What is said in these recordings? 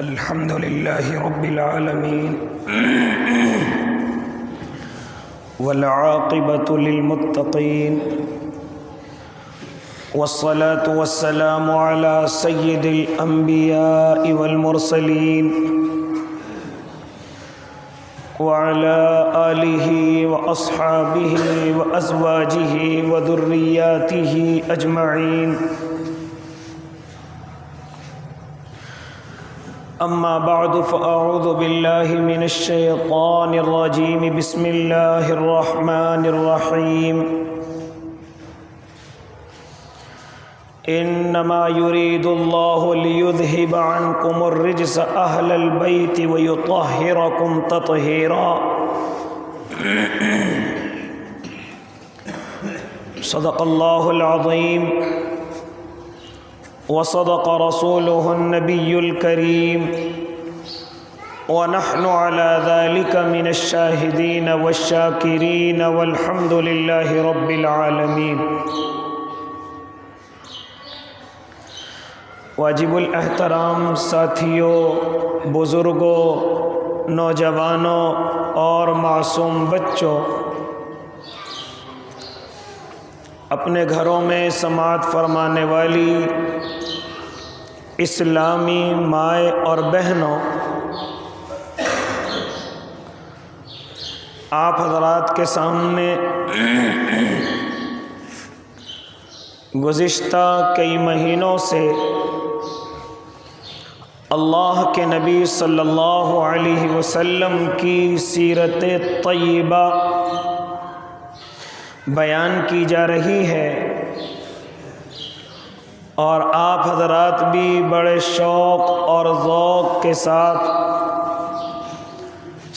الحمد لله رب العالمين والعاقبة للمتقين والصلاة والسلام على سيد الأنبياء والمرسلين وعلى آله وأصحابه وأزواجه وذرياته أجمعين. أما بعد فأعوذ بالله من الشيطان الرجيم. بسم الله الرحمن الرحيم. إنما يريد الله ليذهب عنكم الرجس أهل البيت ويطهركم تطهيرا. صدق الله العظيم وصدق رسوله النبي الكريم ونحن على ذلك من الشاهدين والشاكرين والحمد لله رب العالمين. واجب الاحترام ساتھیوں، بزرگوں، نوجوانوں اور معصوم بچوں، اپنے گھروں میں سماعت فرمانے والی اسلامی مائیں اور بہنوں، آپ حضرات کے سامنے گزشتہ کئی مہینوں سے اللہ کے نبی صلی اللہ علیہ وسلم کی سیرت طیبہ بیان کی جا رہی ہے، اور آپ حضرات بھی بڑے شوق اور ذوق کے ساتھ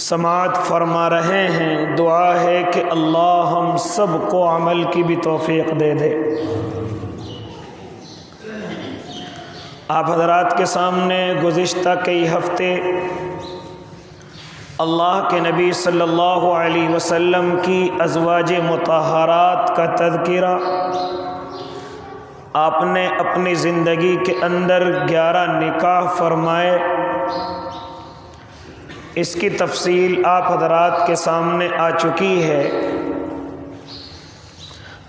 سماعت فرما رہے ہیں. دعا ہے کہ اللہ ہم سب کو عمل کی بھی توفیق دے دے. آپ حضرات کے سامنے گزشتہ کئی ہفتے اللہ کے نبی صلی اللہ علیہ وسلم کی ازواج مطہرات کا تذکرہ، آپ نے اپنی زندگی کے اندر 11 نکاح فرمائے، اس کی تفصیل آپ حضرات کے سامنے آ چکی ہے.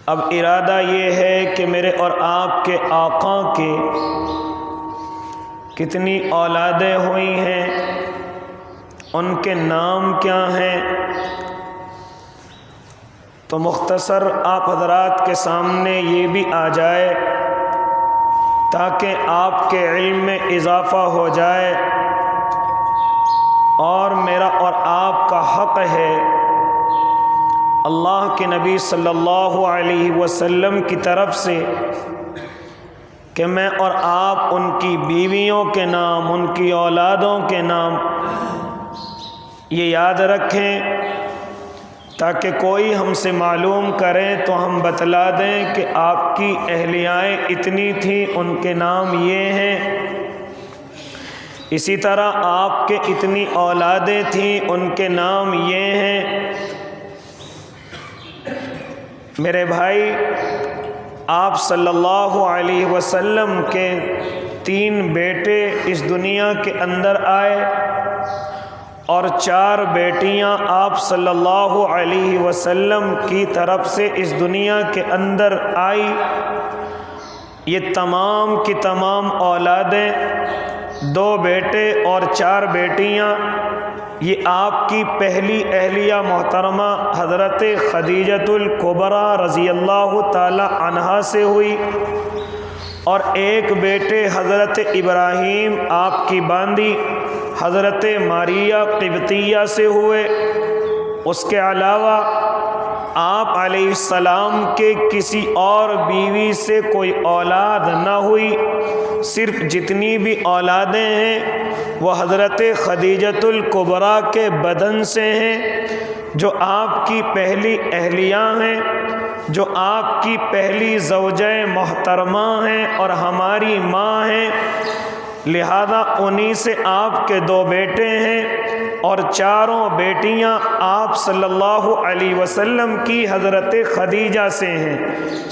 اب ارادہ یہ ہے کہ میرے اور آپ کے آقا کے کتنی اولادیں ہوئی ہیں، ان کے نام کیا ہیں، تو مختصر آپ حضرات کے سامنے یہ بھی آ جائے تاکہ آپ کے علم میں اضافہ ہو جائے. اور میرا اور آپ کا حق ہے اللہ کے نبی صلی اللہ علیہ وسلم کی طرف سے کہ میں اور آپ ان کی بیویوں کے نام، ان کی اولادوں کے نام یہ یاد رکھیں، تاکہ کوئی ہم سے معلوم کرے تو ہم بتلا دیں کہ آپ کی اہلیائیں اتنی تھیں، ان کے نام یہ ہیں. اسی طرح آپ کے اتنی اولادیں تھیں، ان کے نام یہ ہیں. میرے بھائی، آپ صلی اللہ علیہ وسلم کے 3 بیٹے اس دنیا کے اندر آئے اور 4 بیٹیاں آپ صلی اللہ علیہ وسلم کی طرف سے اس دنیا کے اندر آئی. یہ تمام کی تمام اولادیں، 2 بیٹے اور 4 بیٹیاں، یہ آپ کی پہلی اہلیہ محترمہ حضرت خدیجۃ الکبریٰ رضی اللہ تعالی عنہا سے ہوئی، اور ایک بیٹے حضرت ابراہیم آپ کی باندی حضرت ماریہ قبطیہ سے ہوئے. اس کے علاوہ آپ علیہ السلام کے کسی اور بیوی سے کوئی اولاد نہ ہوئی. صرف جتنی بھی اولادیں ہیں وہ حضرت خدیجۃ الکبریٰ کے بدن سے ہیں، جو آپ کی پہلی اہلیہ ہیں، جو آپ کی پہلی زوجہ محترمہ ہیں اور ہماری ماں ہیں. لہذا انہی سے آپ کے 2 بیٹے ہیں اور 4 بیٹیاں آپ صلی اللہ علیہ وسلم کی حضرت خدیجہ سے ہیں.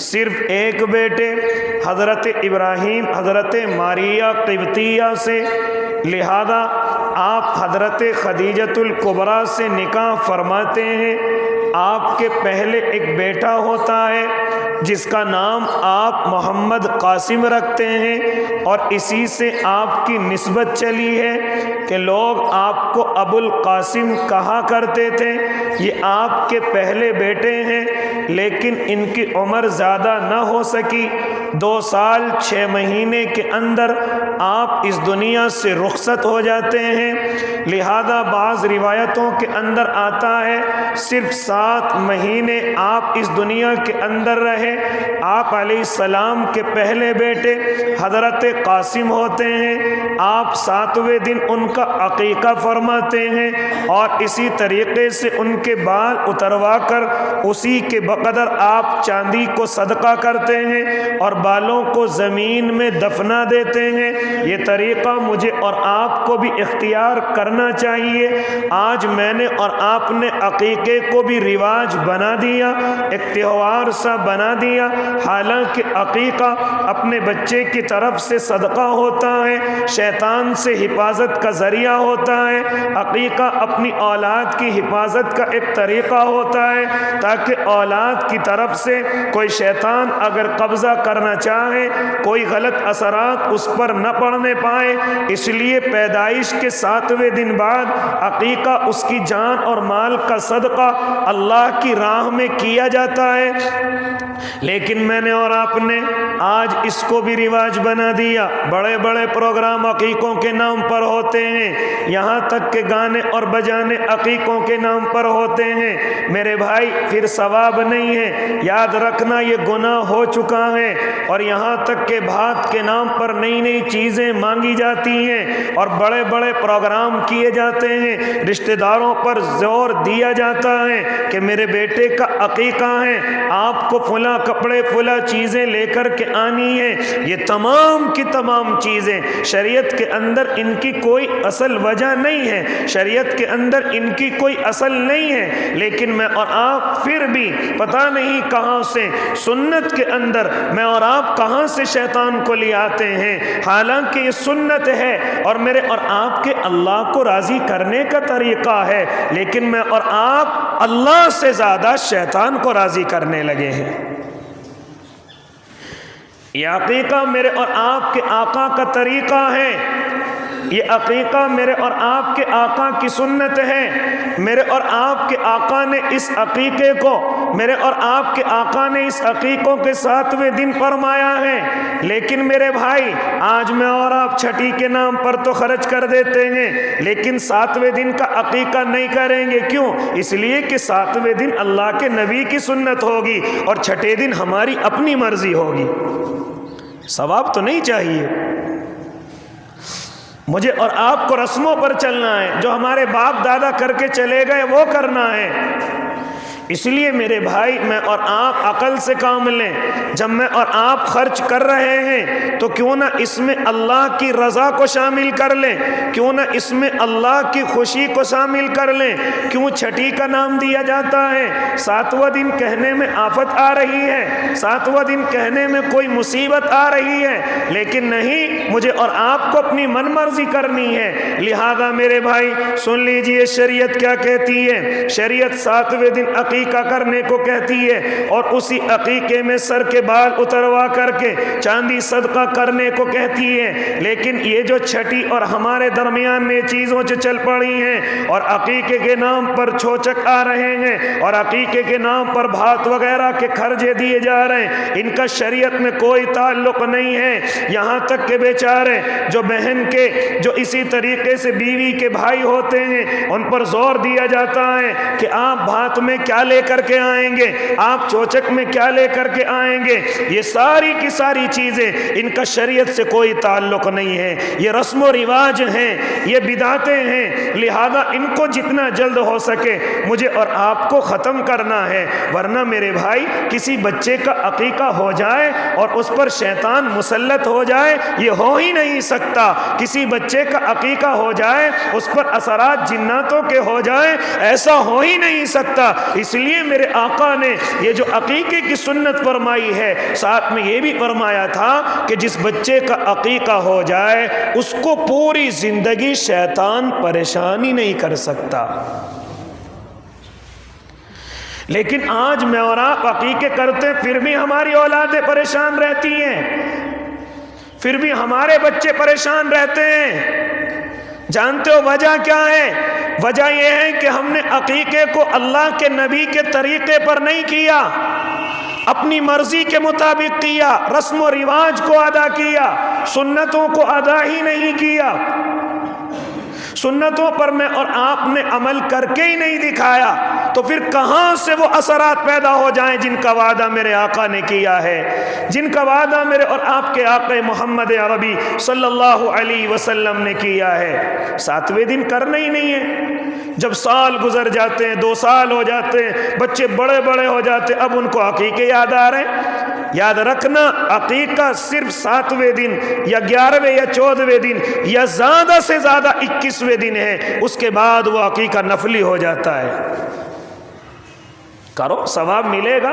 صرف ایک بیٹے حضرت ابراہیم حضرت ماریہ قبطیہ سے لہذا آپ حضرت خدیجۃ الکبریٰ سے نکاح فرماتے ہیں۔ آپ کے پہلے ایک بیٹا ہوتا ہے جس کا نام آپ محمد قاسم رکھتے ہیں، اور اسی سے آپ کی نسبت چلی ہے کہ لوگ آپ کو ابو القاسم کہا کرتے تھے۔ یہ آپ کے پہلے بیٹے ہیں، لیکن ان کی عمر زیادہ نہ ہو سکی۔ 2 سال 6 مہینے کے اندر آپ اس دنیا سے رخصت ہو جاتے ہیں۔ لہذا بعض روایتوں کے اندر آتا ہے صرف 7 مہینے آپ اس دنیا کے اندر رہے۔ آپ علیہ السلام کے پہلے بیٹے حضرت قاسم ہوتے ہیں۔ آپ 7ویں دن ان کا عقیقہ فرماتے ہیں، اور اسی طریقے سے ان کے بال اتروا کر اسی کے بقدر آپ چاندی کو صدقہ کرتے ہیں اور بالوں کو زمین میں دفنا دیتے ہیں۔ یہ طریقہ مجھے اور آپ کو بھی اختیار کرنا چاہیے۔ آج میں نے اور آپ نے عقیقے کو بھی رواج بنا دیا، ایک تہوار سا بنا دیا، حالانکہ عقیقہ اپنے بچے کی طرف سے صدقہ ہوتا ہے، شیطان سے حفاظت کا ذریعہ ہوتا ہے۔ عقیقہ اپنی اولاد کی حفاظت کا ایک طریقہ ہوتا ہے، تاکہ اولاد کی طرف سے کوئی شیطان اگر قبضہ کرنا چاہے، کوئی غلط اثرات اس پر نہ پڑنے پائے۔ اس لیے پیدائش کے 7ویں دن بعد عقیقہ اس کی جان اور مال کا صدقہ اللہ کی راہ میں کیا جاتا ہے۔ لیکن میں نے اور آپ نے آج اس کو بھی رواج بنا دیا۔ بڑے بڑے پروگرام عقیقوں کے نام پر ہوتے ہیں، یہاں تک کہ گانے اور بجانے عقیقوں کے نام پر ہوتے ہیں۔ میرے بھائی پھر ثواب نہیں ہے، یاد رکھنا یہ گناہ ہو چکا ہے۔ اور یہاں تک کہ بھات کے نام پر نئی نئی چیزیں مانگی جاتی ہیں اور بڑے بڑے پروگرام کیے جاتے ہیں، رشتہ داروں پر زور دیا جاتا ہے کہ میرے بیٹے کا عقیقہ ہے، آپ کو فلاں کپڑے فلاں چیزیں لے کر کے آنی ہے۔ یہ تمام کی تمام چیزیں شریعت کے اندر ان کی کوئی اصل وجہ نہیں ہے، شریعت کے اندر ان کی کوئی اصل نہیں ہے، لیکن میں اور آپ پھر بھی پتہ نہیں کہاں سے سنت کے اندر میں اور آپ کہاں سے شیطان کو لے آتے ہیں، حالانکہ یہ سنت ہے اور میرے اور آپ کے اللہ کو راضی کرنے کا طریقہ ہے، لیکن میں اور آپ اللہ سے زیادہ شیطان کو راضی کرنے لگے ہیں۔ یہ عقیقہ میرے اور آپ کے آقا کا طریقہ ہے، یہ عقیقہ میرے اور آپ کے آقا کی سنت ہے۔ میرے اور آپ کے آقا نے اس عقیقے کو، میرے اور آپ کے آقا نے اس عقیقوں کے 7ویں دن فرمایا ہے، لیکن میرے بھائی آج میں اور آپ چھٹی کے نام پر تو خرچ کر دیتے ہیں، لیکن 7ویں دن کا عقیقہ نہیں کریں گے۔ کیوں؟ اس لیے کہ 7ویں دن اللہ کے نبی کی سنت ہوگی اور چھٹے دن ہماری اپنی مرضی ہوگی۔ ثواب تو نہیں چاہیے، مجھے اور آپ کو رسموں پر چلنا ہے، جو ہمارے باپ دادا کر کے چلے گئے وہ کرنا ہے۔ اس لیے میرے بھائی میں اور آپ عقل سے کام لیں۔ جب میں اور آپ خرچ کر رہے ہیں تو کیوں نہ اس میں اللہ کی رضا کو شامل کر لیں، کیوں نہ اس میں اللہ کی خوشی کو شامل کر لیں۔ کیوں چھٹی کا نام دیا جاتا ہے؟ 7واں دن کہنے میں آفت آ رہی ہے، 7واں دن کہنے میں کوئی مصیبت آ رہی ہے، لیکن نہیں، مجھے اور آپ کو اپنی من مرضی کرنی ہے۔ لہذا میرے بھائی سن لیجئے شریعت کیا کہتی ہے۔ شریعت 7ویں دن عقیقہ کرنے کو کہتی ہے، اور اسی عقیقے میں سر کے بال اتروا کر کے چاندی صدقہ کرنے کو کہتی ہے۔ لیکن یہ جو چھٹی اور ہمارے درمیان میں چیزوں سے چل پڑی ہیں اور عقیقے کے نام پر چھوچک آ رہے ہیں اور عقیقے کے نام پر بھات وغیرہ کے خرچے دیے جا رہے ہیں، ان کا شریعت میں کوئی تعلق نہیں ہے۔ یہاں تک کہ بیچارے جو بہن کے، جو اسی طریقے سے بیوی کے بھائی ہوتے ہیں، ان پر زور دیا جاتا ہے کہ آپ بھات میں کیا لے کر کے آئیں گے، آپ چوچک میں کیا لے کر کے آئیں گے۔ یہ ساری کی ساری چیزیں ان کا شریعت سے کوئی تعلق نہیں ہے، یہ رسم و رواج ہیں، یہ بدعتیں ہیں۔ لہذا ان کو جتنا جلد ہو سکے مجھے اور آپ کو ختم کرنا ہے، ورنہ میرے بھائی کسی بچے کا عقیقہ ہو جائے اور اس پر شیطان مسلط ہو جائے، یہ ہو ہی نہیں سکتا۔ کسی بچے کا عقیقہ ہو جائے، اس پر اثرات جناتوں کے ہو جائے، ایسا ہو ہی نہیں سکتا۔ اس لیے میرے آقا نے یہ جو عقیقے کی سنت فرمائی ہے، ساتھ میں یہ بھی فرمایا تھا کہ جس بچے کا عقیقہ ہو جائے اس کو پوری زندگی شیطان پریشانی نہیں کر سکتا۔ لیکن آج میں اور آپ عقیقے کرتے پھر بھی ہماری اولادیں پریشان رہتی ہیں، پھر بھی ہمارے بچے پریشان رہتے ہیں۔ جانتے ہو وجہ کیا ہے؟ وجہ یہ ہے کہ ہم نے عقیقے کو اللہ کے نبی کے طریقے پر نہیں کیا، اپنی مرضی کے مطابق کیا، رسم و رواج کو ادا کیا، سنتوں کو ادا ہی نہیں کیا۔ سنتوں پر میں اور آپ نے عمل کر کے ہی نہیں دکھایا، تو پھر کہاں سے وہ اثرات پیدا ہو جائیں جن کا وعدہ میرے آقا نے کیا ہے، جن کا وعدہ میرے اور آپ کے آقا محمد عربی صلی اللہ علیہ وسلم نے کیا ہے۔ 7ویں دن کرنا ہی نہیں ہے۔ جب سال گزر جاتے ہیں، 2 سال ہو جاتے ہیں، بچے بڑے بڑے ہو جاتے ہیں، اب ان کو عقیقے یاد آ رہے ہیں۔ یاد رکھنا، عقیقہ صرف 7ویں دن یا 11ویں یا 14ویں دن یا زیادہ سے زیادہ 21ویں دن ہے، اس کے بعد وہ عقیقہ نفلی ہو جاتا ہے۔ کرو، ثواب ملے گا،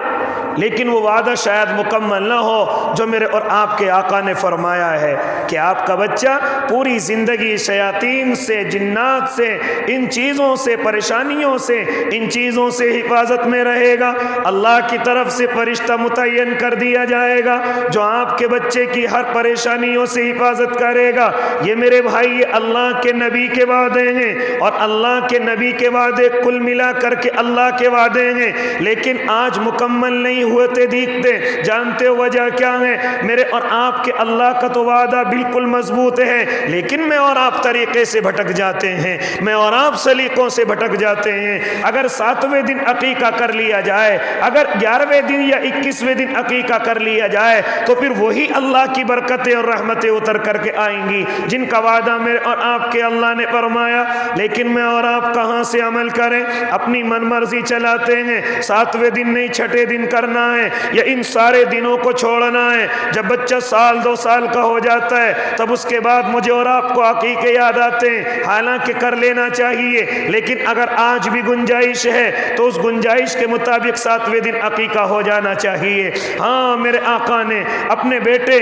لیکن وہ وعدہ شاید مکمل نہ ہو جو میرے اور آپ کے آقا نے فرمایا ہے کہ آپ کا بچہ پوری زندگی شیاطین سے، جنات سے، ان چیزوں سے، پریشانیوں سے، ان چیزوں سے حفاظت میں رہے گا۔ اللہ کی طرف سے فرشتہ متعین کر دیا جائے گا جو آپ کے بچے کی ہر پریشانیوں سے حفاظت کرے گا۔ یہ میرے بھائی، یہ اللہ کے نبی کے وعدے ہیں، اور اللہ کے نبی کے وعدے کل ملا کر کے اللہ کے وعدے ہیں، لیکن آج مکمل نہیں ہوتے دیکھتے۔ جانتے ہو وجہ کیا ہے؟ میرے اور آپ کے اللہ کا تو وعدہ بالکل مضبوط ہے، لیکن میں اور آپ طریقے سے بھٹک جاتے ہیں، میں اور آپ سلیقوں سے بھٹک جاتے ہیں۔ اگر 7ویں دن عقیقہ کر لیا جائے، اگر 11ویں دن یا 21ویں دن عقیقہ کر لیا جائے، تو پھر وہی اللہ کی برکتیں اور رحمتیں اتر کر کے آئیں گی جن کا وعدہ میرے اور آپ کے اللہ نے فرمایا۔ لیکن میں اور آپ کہاں سے عمل کریں؟ اپنی من مرضی چلاتے ہیں۔ 7ویں دن نہیں، 6ٹھے دن کرنا ہے، یا ان سارے دنوں کو چھوڑنا ہے۔ جب بچہ 1-2 سال کا ہو جاتا ہے، تب اس کے بعد مجھے اور آپ کو عقیقے یاد آتے ہیں، حالانکہ کر لینا چاہیے، لیکن اگر آج بھی گنجائش ہے تو اس گنجائش کے مطابق 7ویں دن عقیقہ ہو جانا چاہیے۔ ہاں، میرے آقا نے اپنے بیٹے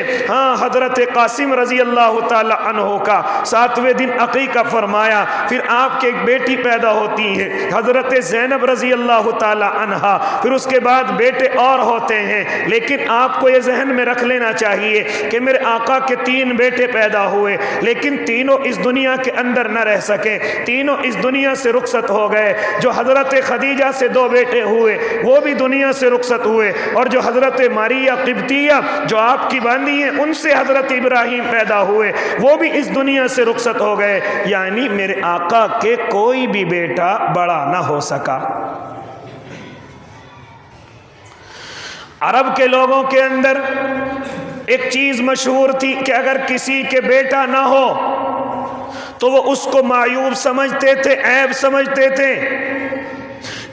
حضرت قاسم رضی اللہ تعالی عنہ کا 7ویں دن عقیقہ فرمایا۔ پھر آپ کے ایک بیٹی پیدا ہوتی ہے حضرت زینب رضی اللہ تعالی عنہا، پھر اس کے بعد بیٹے اور ہوتے ہیں۔ لیکن آپ کو یہ ذہن میں رکھ لینا چاہیے کہ میرے آقا کے 3 بیٹے پیدا ہوئے، لیکن تینوں اس دنیا کے اندر نہ رہ سکے، تینوں اس دنیا سے رخصت ہو گئے۔ جو حضرت خدیجہ سے 2 بیٹے ہوئے وہ بھی دنیا سے رخصت ہوئے، اور جو حضرت ماریہ قبطیہ جو آپ کی باندھی ہیں ان سے حضرت ابراہیم پیدا ہوئے، وہ بھی اس دنیا سے رخصت ہو گئے۔ یعنی میرے آقا کے کوئی بھی بیٹا بڑا نہ ہو سکا۔ عرب کے لوگوں کے اندر ایک چیز مشہور تھی کہ اگر کسی کے بیٹا نہ ہو تو وہ اس کو معیوب سمجھتے تھے، عیب سمجھتے تھے۔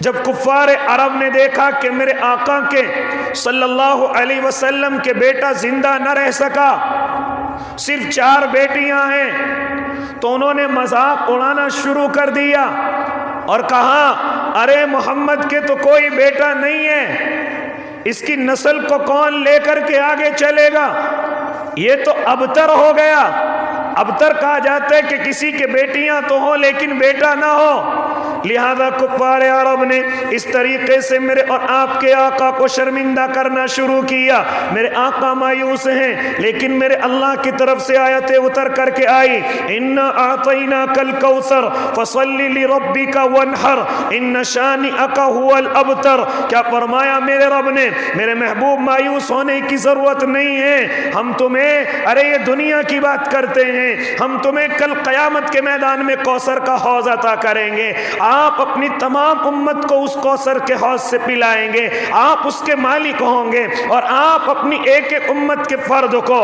جب کفار عرب نے دیکھا کہ میرے آقا کے صلی اللہ علیہ وسلم کے بیٹا زندہ نہ رہ سکا، صرف 4 بیٹیاں ہیں، تو انہوں نے مذاق اڑانا شروع کر دیا اور کہا، ارے محمد کے تو کوئی بیٹا نہیں ہے، اس کی نسل کو کون لے کر کے آگے چلے گا؟ یہ تو ابتر ہو گیا۔ ابتر کہا جاتا ہے کہ کسی کے بیٹیاں تو ہوں لیکن بیٹا نہ ہو۔ لہذا کفار عرب نے اس طریقے سے میرے اور آپ کے آقا کو شرمندہ کرنا شروع کیا۔ میرے آقا مایوس ہیں، لیکن میرے اللہ کی طرف سے آیتیں اتر کر کے آئی، اِنَّا أَعْطَيْنَاكَ الْكَوْثَرَ فَصَلِّ لِرَبِّكَ وَانْحَرْ إِنَّ شَانِئَكَ هُوَ الْأَبْتَرُ۔ کیا فرمایا میرے رب نے؟ میرے محبوب مایوس ہونے کی ضرورت نہیں ہے، ہم تمہیں، ارے یہ دنیا کی بات کرتے ہیں، ہم تمہیں کل قیامت کے میدان میں کوثر کا حوض عطا کریں گے، آپ اپنی تمام امت کو اس کوثر کے حوض سے پلائیں گے، آپ اس کے مالک ہوں گے، اور آپ اپنی ایک ایک امت کے فرد کو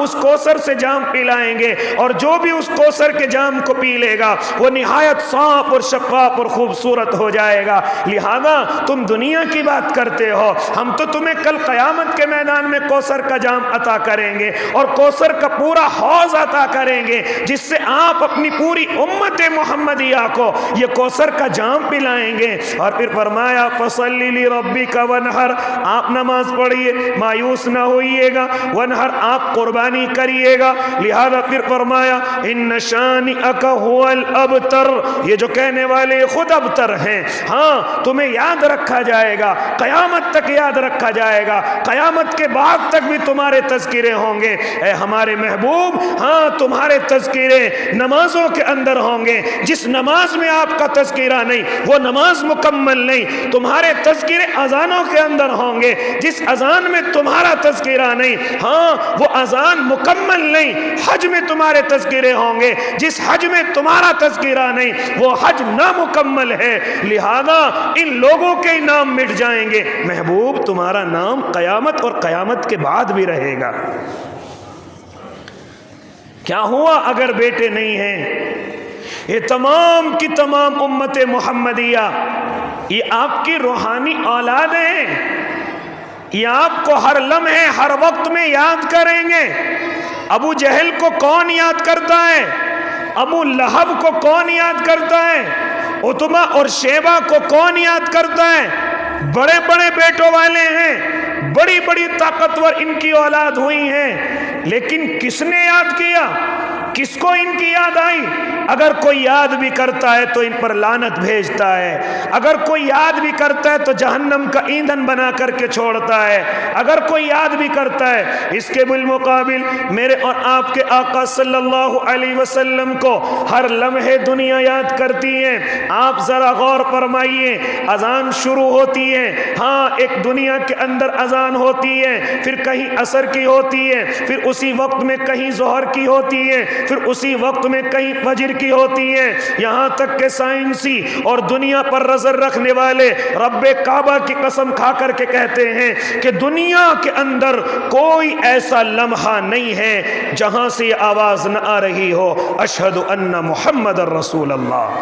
اس کوثر سے جام پلائیں گے، اور جو بھی اس کوثر کے جام کو پی لے گا وہ نہایت صاف اور شفاف اور خوبصورت ہو جائے گا۔ لہذا تم دنیا کی بات کرتے ہو، ہم تو تمہیں کل قیامت کے میدان میں کوثر کا جام عطا کریں گے، اور کوثر کا پورا حوض عطا کریں گے، جس سے آپ اپنی پوری امت محمدیہ کو یہ کوثر کوثر کا جام پلائیں گے۔ اور پھر فرمایا فصلی لربک ونحر، آپ نماز پڑھیے، مایوس نہ ہوئیے گا، ونحر آپ قربانی کریے گا۔ لہذا پھر فرمایا ان شانئک هو الابتر، یہ جو کہنے والے خود ابتر ہیں، ہاں تمہیں یاد رکھا جائے گا، قیامت تک یاد رکھا جائے گا، قیامت کے بعد تک بھی تمہارے تذکرے ہوں گے۔ اے ہمارے محبوب، ہاں تمہارے تذکرے نمازوں کے اندر ہوں گے۔ جس نماز میں آپ کا تذکرہ نہیں وہ نماز مکمل نہیں۔ تمہارے تذکرے اذانوں کے اندر ہوں گے، جس اذان میں تمہارا تذکرہ نہیں، ہاں وہ اذان مکمل نہیں۔ حج میں تمہارے تذکرے ہوں گے، جس حج میں تمہارا تذکرہ نہیں وہ حج نامکمل ہے، لہذا ان لوگوں کے نام مٹ جائیں گے۔ محبوب تمہارا نام قیامت اور قیامت کے بعد بھی رہے گا۔ کیا ہوا اگر بیٹے نہیں ہیں؟ یہ تمام کی تمام امت محمدیہ یہ آپ کی روحانی اولاد ہیں، یہ آپ کو ہر لمحے ہر وقت میں یاد کریں گے۔ ابو جہل کو کون یاد کرتا ہے؟ ابو لہب کو کون یاد کرتا ہے؟ عتبہ اور شیبہ کو کون یاد کرتا ہے؟ بڑے بڑے بیٹوں والے ہیں، بڑی بڑی طاقتور ان کی اولاد ہوئی ہیں، لیکن کس نے یاد کیا؟ کس کو ان کی یاد آئی؟ اگر کوئی یاد بھی کرتا ہے تو ان پر لعنت بھیجتا ہے، اگر کوئی یاد بھی کرتا ہے تو جہنم کا ایندھن بنا کر کے چھوڑتا ہے، اگر کوئی یاد بھی کرتا ہے۔ اس کے بالمقابل میرے اور آپ کے آقا صلی اللہ علیہ وسلم کو ہر لمحے دنیا یاد کرتی ہے۔ آپ ذرا غور فرمائیے، اذان شروع ہوتی ہے، ہاں ایک دنیا کے اندر اذان ہوتی ہے، پھر کہیں عصر کی ہوتی ہے، پھر اسی وقت میں کہیں ظہر کی ہوتی ہے، پھر اسی وقت میں کہیں فجر کی ہوتی ہے، یہاں تک کہ سائنسی اور دنیا پر نظر رکھنے والے رب کعبہ کی قسم کھا کر کے کہتے ہیں کہ دنیا کے اندر کوئی ایسا لمحہ نہیں ہے جہاں سے یہ آواز نہ آ رہی ہو اشہد ان محمد رسول اللہ۔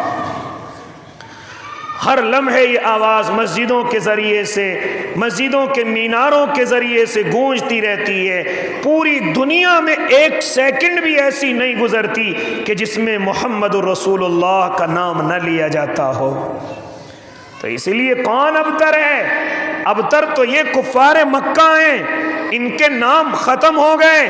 ہر لمحے یہ آواز مسجدوں کے ذریعے سے، مسجدوں کے میناروں کے ذریعے سے گونجتی رہتی ہے۔ پوری دنیا میں ایک سیکنڈ بھی ایسی نہیں گزرتی کہ جس میں محمد رسول اللہ کا نام نہ لیا جاتا ہو۔ تو اسی لیے کون ابتر ہے؟ ابتر تو یہ کفار مکہ ہیں، ان کے نام ختم ہو گئے،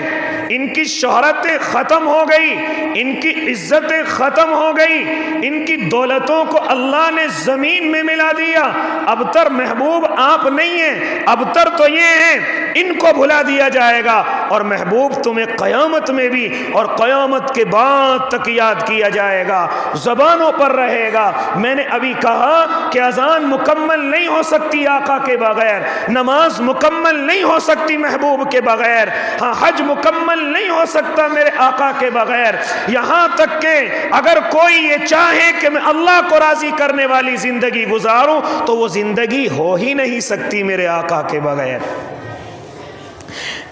ان کی شہرتیں ختم ہو گئی، ان کی عزتیں ختم ہو گئی، ان کی دولتوں کو اللہ نے زمین میں ملا دیا۔ ابتر محبوب آپ نہیں ہیں، ابتر تو یہ ہیں، ان کو بھلا دیا جائے گا، اور محبوب تمہیں قیامت میں بھی اور قیامت کے بعد تک یاد کیا جائے گا، زبانوں پر رہے گا۔ میں نے ابھی کہا کہ اذان مکمل نہیں ہو سکتی آقا کے بغیر، نماز مکمل نہیں ہو سکتی محبوب کے بغیر، ہاں حج مکمل نہیں ہو سکتا میرے آقا کے بغیر، یہاں تک کہ اگر کوئی یہ چاہے کہ میں اللہ کو راضی کرنے والی زندگی گزاروں تو وہ زندگی ہو ہی نہیں سکتی میرے آقا کے بغیر۔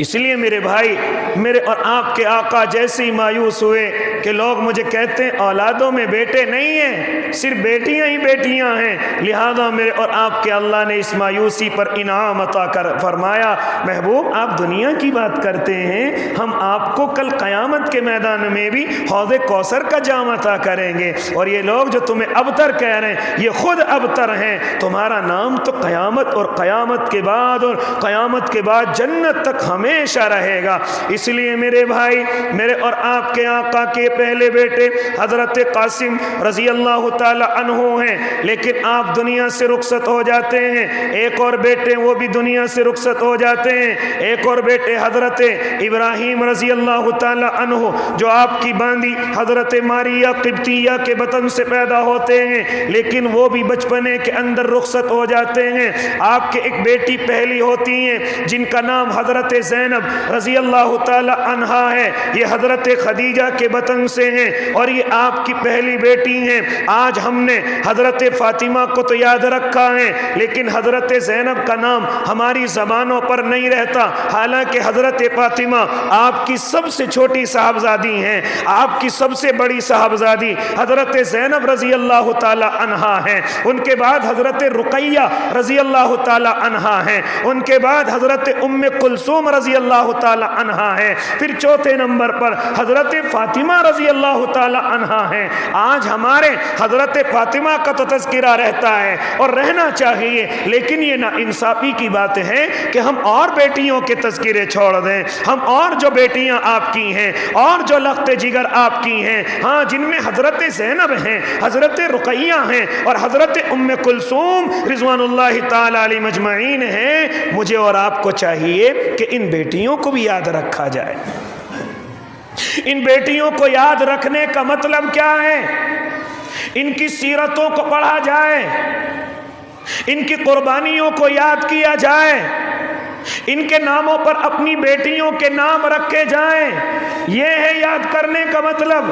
اس لیے میرے بھائی، میرے اور آپ کے آقا جیسے ہی مایوس ہوئے کہ لوگ مجھے کہتے ہیں اولادوں میں بیٹے نہیں ہیں، صرف بیٹیاں ہی بیٹیاں ہیں، لہذا میرے اور آپ کے اللہ نے اس مایوسی پر انعام عطا کر فرمایا محبوب آپ دنیا کی بات کرتے ہیں، ہم آپ کو کل قیامت کے میدان میں بھی حوض کوثر کا جام عطا کریں گے، اور یہ لوگ جو تمہیں ابتر کہہ رہے ہیں یہ خود ابتر ہیں، تمہارا نام تو قیامت اور قیامت کے بعد اور قیامت کے بعد جنت تک ہمیشہ رہے گا۔ اس لیے میرے بھائی، میرے اور آپ کے آقا کے پہلے بیٹے حضرت قاسم رضی اللہ تعالی عنہ ہیں، لیکن آپ دنیا سے رخصت ہو جاتے ہیں، ایک اور بیٹے وہ بھی دنیا سے رخصت ہو جاتے ہیں، ایک اور بیٹے حضرت ابراہیم رضی اللہ تعالی عنہ جو آپ کی باندی حضرت ماریہ قبطیہ کے بطن سے پیدا ہوتے ہیں، لیکن وہ بھی بچپنے کے اندر رخصت ہو جاتے ہیں۔ آپ کے ایک بیٹی پہلی ہوتی ہیں جن کا نام حضرت زینب رضی اللہ تعالی عنہا ہے، یہ حضرت خدیجہ کے بطن سے ہیں اور یہ آپ کی پہلی بیٹی ہیں۔ آج ہم نے حضرت فاطمہ کو تو یاد رکھا ہے، لیکن حضرت زینب کا نام ہماری زبانوں پر نہیں رہتا، حالانکہ حضرت فاطمہ آپ کی سب سے چھوٹی صاحبزادی ہیں، آپ کی سب سے بڑی صاحبزادی حضرت زینب رضی اللہ تعالی عنہا ہیں، ان کے بعد حضرت رقیہ رضی اللہ تعالی عنہا ہیں، ان کے بعد حضرت ام کلثوم کلثوم رضی اللہ تعالی عنہا ہے، پھر چوتھے نمبر پر حضرت فاطمہ رضی اللہ تعالی عنہا ہے۔ آج ہمارے حضرت فاطمہ کا تو تذکرہ رہتا ہے اور رہنا چاہیے، لیکن یہ نا انصافی کی بات ہے کہ ہم اور بیٹیوں کے تذکرے چھوڑ دیں، ہم اور جو بیٹیاں آپ کی ہیں اور جو لخت جگر آپ کی ہیں، ہاں جن میں حضرت زینب ہیں، حضرت رقیہ ہیں اور حضرت ام کلثوم رضوان اللہ تعالی علیہ مجمعین ہیں، مجھے اور آپ کو چاہیے کہ ان بیٹیوں کو بھی یاد رکھا جائے۔ ان بیٹیوں کو یاد رکھنے کا مطلب کیا ہے؟ ان کی سیرتوں کو پڑھا جائے، ان کی قربانیوں کو یاد کیا جائے، ان کے ناموں پر اپنی بیٹیوں کے نام رکھے جائیں۔ یہ ہے یاد کرنے کا مطلب،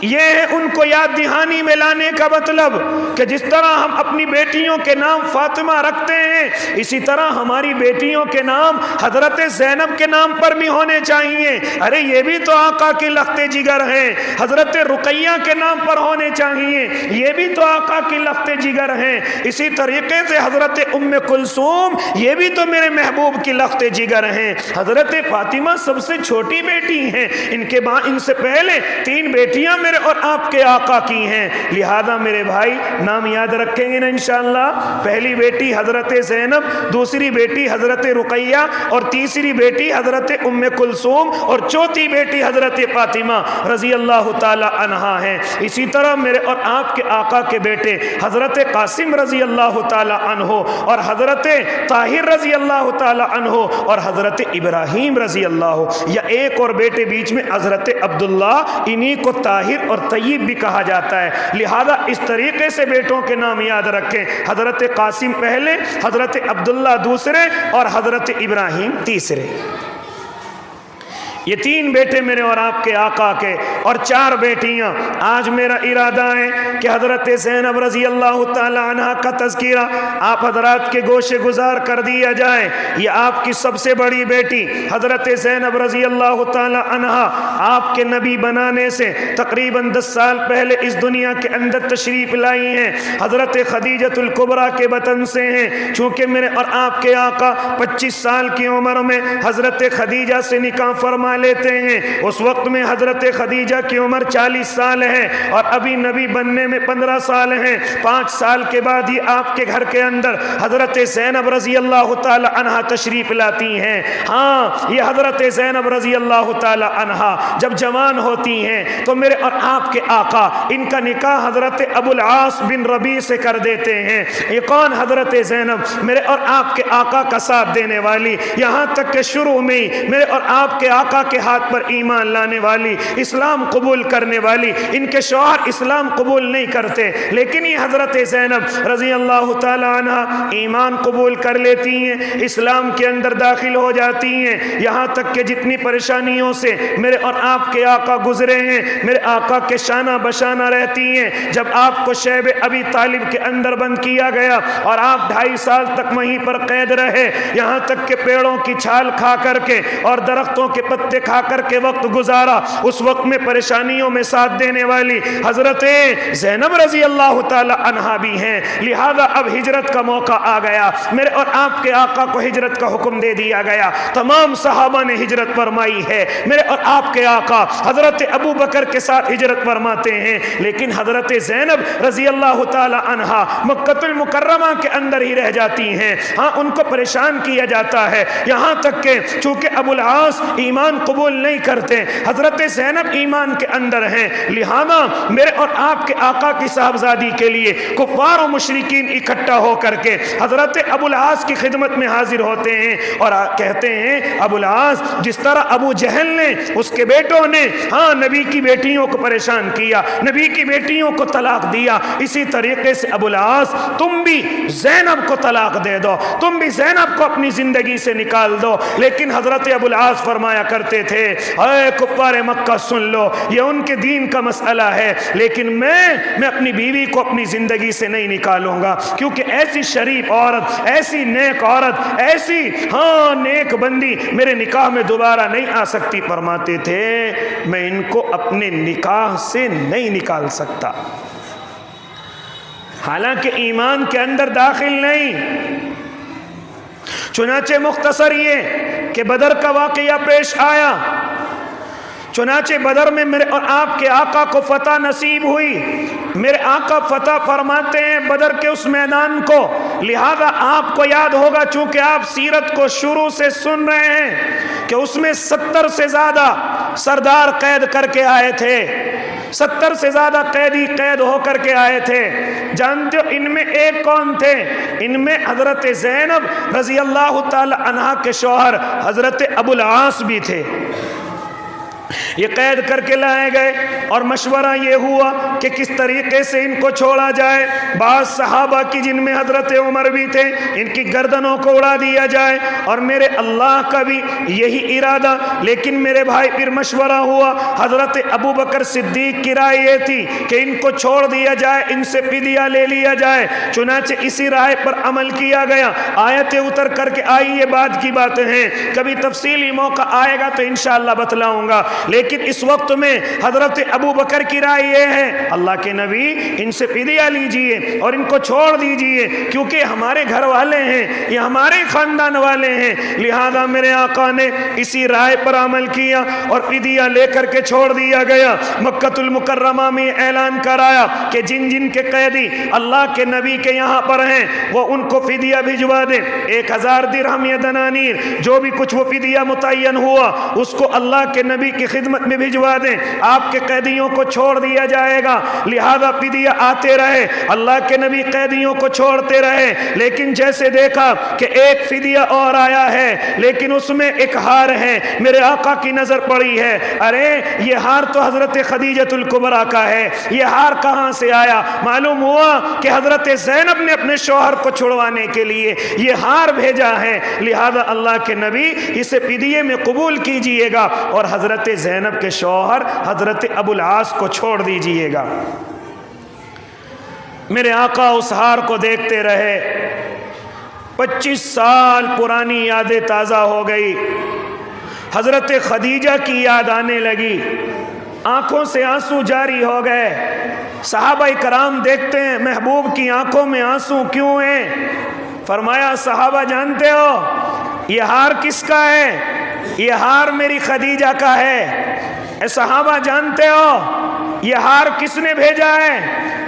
یہ ہے ان کو یاد دہانی میں لانے کا مطلب کہ جس طرح ہم اپنی بیٹیوں کے نام فاطمہ رکھتے ہیں، اسی طرح ہماری بیٹیوں کے نام حضرت زینب کے نام پر بھی ہونے چاہیے۔ ارے یہ بھی تو آقا کی لخت جگر ہیں۔ حضرت رقیہ کے نام پر ہونے چاہیے، یہ بھی تو آقا کی لخت جگر ہیں۔ اسی طریقے سے حضرت ام کلثوم، یہ بھی تو میرے محبوب کی لخت جگر ہیں۔ حضرت فاطمہ سب سے چھوٹی بیٹی ہیں، ان سے پہلے 3 بیٹیاں میرے اور آپ کے آقا کی ہیں، لہذا میرے بھائی نام یاد رکھیں گے نا انشاءاللہ۔ پہلی بیٹی حضرت زینب، دوسری بیٹی حضرت رقیہ اور تیسری بیٹی حضرت ام کلثوم اور چوتھی بیٹی حضرت فاطمہ رضی اللہ تعالی عنہا ہیں۔ اسی طرح میرے اور آپ کے آقا کے بیٹے حضرت قاسم رضی اللہ تعالی عنہ اور حضرت طاہر رضی اللہ تعالی عنہ اور حضرت ابراہیم رضی اللہ، یا ایک اور بیٹے بیچ میں حضرت عبداللہ، انہی کو طاہر اور طیب بھی کہا جاتا ہے۔ لہذا اس طریقے سے بیٹوں کے نام یاد رکھیں، حضرت قاسم پہلے، حضرت عبداللہ دوسرے اور حضرت ابراہیم تیسرے۔ یہ 3 بیٹے میرے اور آپ کے آقا کے اور 4 بیٹیاں۔ آج میرا ارادہ ہے کہ حضرت زینب رضی اللہ تعالی عنہ کا تذکرہ آپ حضرات کے گوشے گزار کر دیا جائے۔ یہ آپ کی سب سے بڑی بیٹی حضرت زینب رضی اللہ تعالی عنہ آپ کے نبی بنانے سے تقریباً 10 سال پہلے اس دنیا کے اندر تشریف لائی ہیں۔ حضرت خدیجۃ الکبریٰ کے وطن سے ہیں، چونکہ میرے اور آپ کے آقا 25 سال کی عمر میں حضرت خدیجہ سے نکاح فرما لیتے ہیں۔ اس وقت میں حضرت خدیجہ کی عمر 40 سال ہے اور ابھی نبی بننے میں 15 سال ہیں۔ 5 سال کے بعد ہی آپ کے گھر کے اندر حضرت زینب رضی اللہ تعالی عنہا تشریف لاتی ہیں۔ ہاں، یہ حضرت زینب رضی اللہ تعالی عنہا جب جوان ہوتی ہیں تو میرے اور آپ کے آقا ان کا نکاح حضرت ابو العاص بن ربیع سے کر دیتے ہیں۔ یہ کون؟ حضرت زینب میرے اور آپ کے آقا کا ساتھ دینے والی، یہاں تک کہ شروع میں میرے اور آپ کے آقا کے ہاتھ پر ایمان لانے والی، اسلام قبول کرنے والی۔ ان کے شوہر اسلام قبول نہیں کرتے، لیکن یہ حضرت زینب رضی اللہ تعالی عنہ ایمان قبول کر لیتی ہیں، اسلام کے اندر داخل ہو جاتی ہیں۔ یہاں تک کہ جتنی پریشانیوں سے میرے اور آپ کے آقا گزرے ہیں، میرے آقا کے شانہ بشانہ رہتی ہیں۔ جب آپ کو شیب ابی طالب کے اندر بند کیا گیا اور آپ 2.5 سال تک وہیں پر قید رہے، یہاں تک کہ پیڑوں کی چھال کھا کر کے اور درختوں کے پتے کھا کر کے وقت گزارا، اس وقت میں پریشانیوں میں ساتھ دینے والی حضرت زینب رضی اللہ تعالی عنہا بھی ہیں۔ لہذا اب ہجرت کا موقع آ گیا، میرے اور آپ کے آقا کو ہجرت کا حکم دے دیا گیا۔ تمام صحابہ نے ہجرت فرمائی ہے، میرے اور آپ کے آقا حضرت ابو بکر کے ساتھ ہجرت فرماتے ہیں، لیکن حضرت زینب رضی اللہ تعالی عنہا مکہ المکرمہ کے اندر ہی رہ جاتی ہیں۔ ہاں، ان کو پریشان کیا جاتا ہے، یہاں تک کہ چونکہ ابو العاص ایمان قبول نہیں کرتے، حضرت زینب ایمان کے اندر ہیں، لہذا میرے اور آپ کے آقا کی صاحبزادی کے لیے کفار و مشرکین اکٹھا ہو کر کے حضرت ابو العاص کی خدمت میں حاضر ہوتے ہیں اور کہتے ہیں ابو العاص، جس طرح ابو جہل نے، اس کے بیٹوں نے ہاں نبی کی بیٹیوں کو پریشان کیا، نبی کی بیٹیوں کو طلاق دیا، اسی طریقے سے ابو العاص تم بھی زینب کو طلاق دے دو، تم بھی زینب کو اپنی زندگی سے نکال دو۔ لیکن حضرت ابو العاص فرمایا کرتے تھے، اے کفار مکہ سن لو، یہ ان کے دین کا مسئلہ ہے، لیکن میں اپنی بیوی کو اپنی زندگی سے نہیں نکالوں گا، کیونکہ ایسی شریف عورت، ایسی نیک عورت، ایسی ہاں نیک بندی میرے نکاح میں دوبارہ نہیں آ سکتی۔ فرماتے تھے میں ان کو اپنے نکاح سے نہیں نکال سکتا، حالانکہ ایمان کے اندر داخل نہیں۔ چنانچہ مختصر یہ کہ بدر کا واقعہ پیش آیا، چنانچہ بدر میں میرے اور آپ کے آقا کو فتح نصیب ہوئی۔ میرے آقا فتح فرماتے ہیں بدر کے اس میدان کو، لہذا آپ کو یاد ہوگا چونکہ آپ سیرت کو شروع سے سن رہے ہیں کہ اس میں 70 سے زیادہ سردار قید کر کے آئے تھے، 70 سے زیادہ قیدی قید ہو کر کے آئے تھے۔ جانتے ہو ان میں ایک کون تھے؟ ان میں حضرت زینب رضی اللہ تعالی عنہا کے شوہر حضرت ابو العاص بھی تھے۔ یہ قید کر کے لائے گئے اور مشورہ یہ ہوا کہ کس طریقے سے ان کو چھوڑا جائے۔ بعض صحابہ کی جن میں حضرت عمر بھی تھے، ان کی گردنوں کو اڑا دیا جائے، اور میرے اللہ کا بھی یہی ارادہ، لیکن میرے بھائی پھر مشورہ ہوا۔ حضرت ابو بکر صدیق کی رائے یہ تھی کہ ان کو چھوڑ دیا جائے، ان سے فدیہ لے لیا جائے، چنانچہ اسی رائے پر عمل کیا گیا۔ آیتیں اتر کر کے آئی، یہ بعد کی باتیں ہیں، کبھی تفصیلی موقع آئے گا تو انشاءاللہ بتلاؤں گا، لیکن اس وقت میں حضرت ابو بکر کی رائے یہ ہے اللہ کے نبی ان سے فدیہ لیجئے اور ان کو چھوڑ دیجئے، کیونکہ ہمارے گھر والے ہیں، یہ ہمارے خاندان والے ہیں۔ لہذا میرے آقا نے اسی رائے پر عمل کیا اور فدیہ لے کر کے چھوڑ دیا گیا۔ مکہ المکرمہ میں اعلان کرایا کہ جن جن کے قیدی اللہ کے نبی کے یہاں پر ہیں وہ ان کو فدیہ بھجوا دیں، 1000 درہم یا دنانیر، جو بھی کچھ وہ فدیہ متعین ہوا اس کو اللہ کے نبی کی خدمت میں بھجوا دیں، آپ کے قیدیوں کو چھوڑ دیا جائے گا۔ لہذا فدیہ آتے رہے، اللہ کے نبی قیدیوں کو چھوڑتے رہے، لیکن جیسے دیکھا کہ ایک فدیہ اور آیا ہے لیکن اس میں ایک ہار ہے، میرے آقا کی نظر پڑی ہے، ارے یہ ہار تو حضرت خدیجۃ الکبریٰ کا ہے، یہ ہار کہاں سے آیا؟ معلوم ہوا کہ حضرت زینب نے اپنے شوہر کو چھڑوانے کے لیے یہ ہار بھیجا ہے، لہذا اللہ کے نبی اسے فدیے میں قبول کیجئے گا اور حضرت زینب کے شوہر حضرت ابو العاص کو چھوڑ دیجئے گا۔ میرے آقا اس ہار کو دیکھتے رہے، 25 سال پرانی یادیں تازہ ہو گئی، حضرت خدیجہ کی یاد آنے لگی، آنکھوں سے آنسو جاری ہو گئے۔ صحابہ کرام دیکھتے ہیں محبوب کی آنکھوں میں آنسو کیوں ہیں؟ فرمایا صحابہ جانتے ہو یہ ہار کس کا ہے؟ یہ ہار میری خدیجہ کا ہے۔ اے صحابہ جانتے ہو یہ ہار کس نے بھیجا ہے؟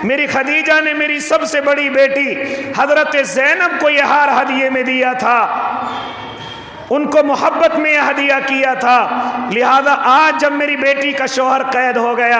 میری خدیجہ نے میری سب سے بڑی بیٹی حضرت زینب کو یہ ہار ہدیے میں دیا تھا، ان کو محبت میں یہ ہدیہ کیا تھا، لہذا آج جب میری بیٹی کا شوہر قید ہو گیا،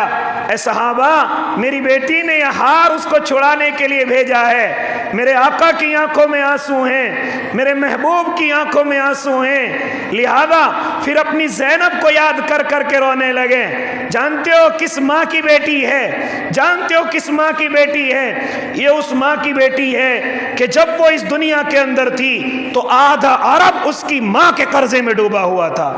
اے صحابہ میری بیٹی نے یہ ہار اس کو چھڑانے کے لیے بھیجا ہے۔ میرے آقا کی آنکھوں میں آنسو ہیں، میرے محبوب کی آنکھوں میں آنسو ہیں، لہذا پھر اپنی زینب کو یاد کر کر کے رونے لگے۔ جانتے ہو کس ماں کی بیٹی ہے؟ جانتے ہو کس ماں کی بیٹی ہے؟ یہ اس ماں کی بیٹی ہے کہ جب وہ اس دنیا کے اندر تھی تو آدھا عرب اس کی ماں کے قرضے میں ڈوبا ہوا تھا۔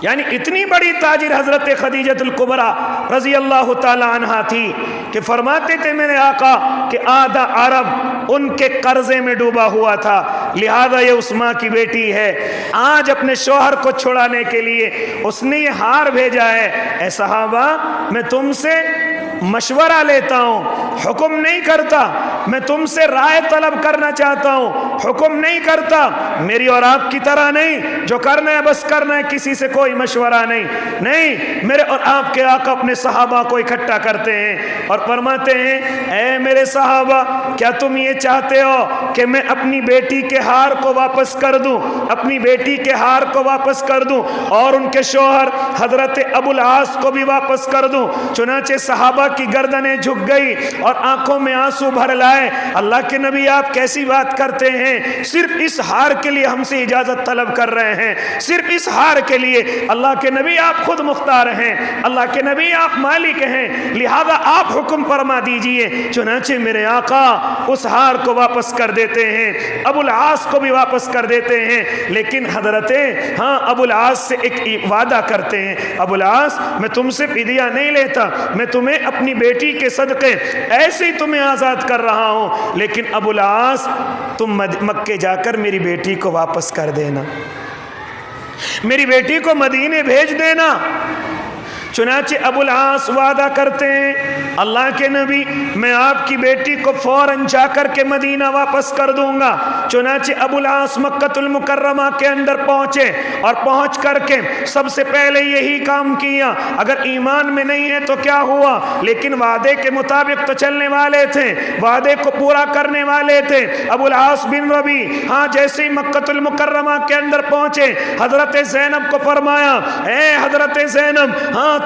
یعنی اتنی بڑی تاجر حضرت خدیجۃ الکبریٰ رضی اللہ تعالی عنہا تھی کہ فرماتے تھے میرے آقا کہ آدھا عرب ان کے قرضے میں ڈوبا ہوا تھا، لہذا یہ اس ماں کی بیٹی ہے۔ آج اپنے شوہر کو چھڑانے کے لیے اس نے یہ ہار بھیجا ہے۔ اے صحابہ میں تم سے مشورہ لیتا ہوں، حکم نہیں کرتا، میں تم سے رائے طلب کرنا چاہتا ہوں، حکم نہیں کرتا، میری اور آپ کی طرح نہیں جو کرنا ہے بس کرنا ہے، کسی سے کوئی مشورہ نہیں، میرے اور آپ کے آقا اپنے صحابہ کو اکٹھا کرتے ہیں اور فرماتے ہیں اے میرے صحابہ کیا تم یہ چاہتے ہو کہ میں اپنی بیٹی کے ہار کو واپس کر دوں، اپنی بیٹی کے ہار کو واپس کر دوں اور ان کے شوہر حضرت ابو العاص کو بھی واپس کر دوں؟ چنانچہ صحابہ کی گردنیں جھک گئی اور آنکھوں میں آنسو بھر لائے۔ اللہ کے نبی آپ کیسی بات کرتے ہیں؟ صرف اس ہار کے لیے ہم سے اجازت طلب کر رہے ہیں، صرف اس ہار کے لیے۔ اللہ کے نبی آپ خود مختار ہیں، اللہ کے نبی آپ مالک ہیں، لہذا آپ حکم فرما دیجئے۔ چنانچہ میرے آقا اس ہار کو واپس کر دیتے ہیں، ابو العاص کو بھی واپس کر دیتے ہیں، لیکن حضرت ابو العاص سے ایک وعدہ کرتے ہیں، ابو العاص میں تم سے فدیہ نہیں لیتا، میں تمہیں اپنی بیٹی کے صدقے ایسے ہی تمہیں آزاد کر رہا ہوں، لیکن ابو العاص تم مکے جا کر میری بیٹی کو واپس کر دینا، میری بیٹی کو مدینے بھیج دینا۔ چنانچہ ابو العاص وعدہ کرتے ہیں اللہ کے نبی میں آپ کی بیٹی کو فوراً جا کر کے مدینہ واپس کر دوں گا۔ چنانچہ ابو العاص مکہ المکرمہ کے اندر پہنچے اور پہنچ کر کے سب سے پہلے یہی کام کیا۔ اگر ایمان میں نہیں ہے تو کیا ہوا، لیکن وعدے کے مطابق تو چلنے والے تھے، وعدے کو پورا کرنے والے تھے۔ ابو العاص بن ربی جیسے ہی مکہ المکرمہ کے اندر پہنچے حضرت زینب کو فرمایا اے حضرت زینب